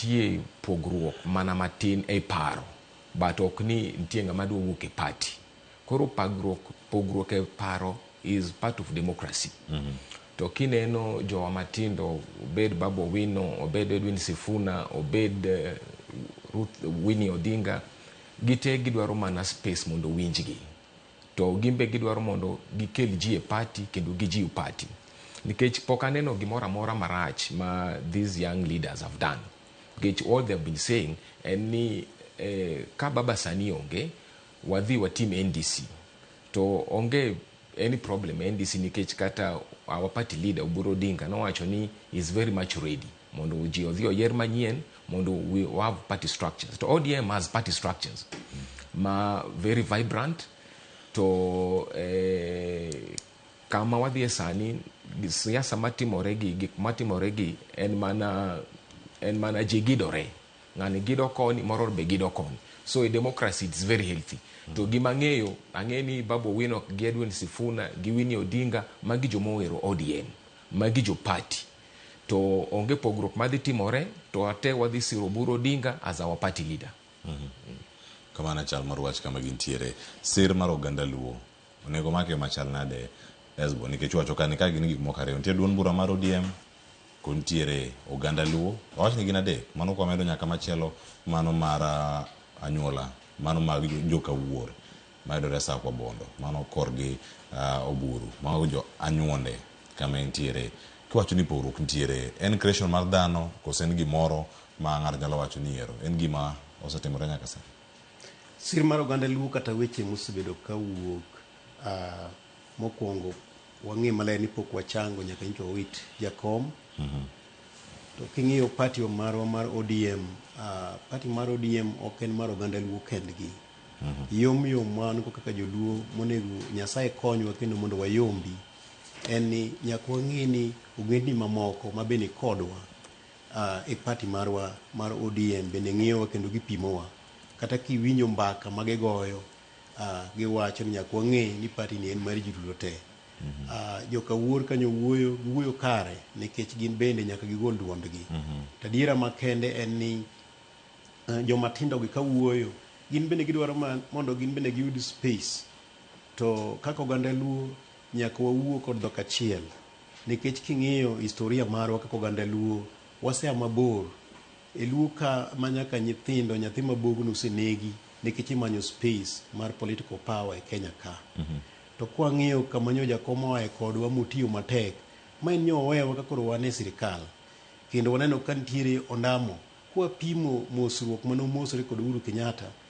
nitie pogruok mana matin e paro, but ok ni nitie ng'ama dwa wuok e party. Koro pogruok e paro is part of democracy. To kineno jowa matindo, obed Babu Owino, obed Edwin Sifuna, obed Ruth Winnie Odinga, gite gidwaro mana space mondo winjgi. To gimbe gidwaro mondo gikel ji e party kendo gijiw party. Nikech pok aneno gimoro amora marach ma these young leaders have done. Nikech all they have been saying en ni ka Baba Sani onge, wadhi watim NDC. To onge any problem NDC nikech kata our party leader Oburu Odinga nowacho ni is very much ready mondo ji odhi oyier manyien mondo we have party structures. To ODM has party structures ma very vibrant. To kama wadhi e sani siasa matimoregi, gik matimoregi en mana ji gidore. Ng'ani gido koni, moro be gido koni. So a democracy is very healthy. To gima ng'eyo, ang'eni Babu Owino gi Edwin Sifuna gi Winnie Odinga magi jomowero ODM, magi jo party. To onge pogruok madhi timore, to ate wadhi siro Oburu Odinga as our party leader. Kamana chal mar wach kama gintiere sir mar oganda Luo onego make machal nade Esbo nikech wacho ka gin gik moko ariyo. Nitie duond bura mar ODM kontiere oganda Luo, wach ni gin adek, mano kwa medo nyaka machielo mano mar anyuola, mano mag joka Wuor mayudore sa kwa Bondo, mano korgi Oburu, mago jo anyuonde kama entiere. Kiwacho ni pogruok ntiere, en creation mar dhano kose en gimoro ma ng'ato nyalo wacho ni ero en gima osetimore nyaka sani? Sir mar oganda Luo kata weche mosebedo ka wuok mokwongo wang'e maler ni pok wachango nyaka nyicho wit jakom. To king'iyo party marwa mar ODM, party mar ODM ok en mar oganda Luo kendgi. Yom wan kaka joluo monego Nyasaye konywa kendo mondo wayombi en ni nyaka wang'e ni ogendni mamoko ma bende kodwa e party marwa mar ODM bende ng'iyowa kendo gipimowa. Kata kiwinjo mbaka magigoyo, giwacho ni nyaka wang'e ni party ni en mar ji duto te. Joka Wuor kanyo wuoyo kare nikech gin bende nyaka gigol duondgi. Tadiera makende en ni joma tindo gi ka wuoyo, gin bende gidwaro mondo gin bende giyud space. To kaka oganda Luo nyaka wawuo kod dhok achiel, nikech king'iyo historia marwa kaka oganda Luo wasea mabor e Luo ka manyaka nyathi mabogno osenegi nikech imanyo space mar political power e Kenya ka. To kwa ng'iyo kama nyo jakom oaye kodwa motiyo matek, ma en nyo owewa ka koro wan e sirikal, kendo waneno ka nitiere ondamo kwa pimo mosruok mano mosore kod Uhuru Kenyatta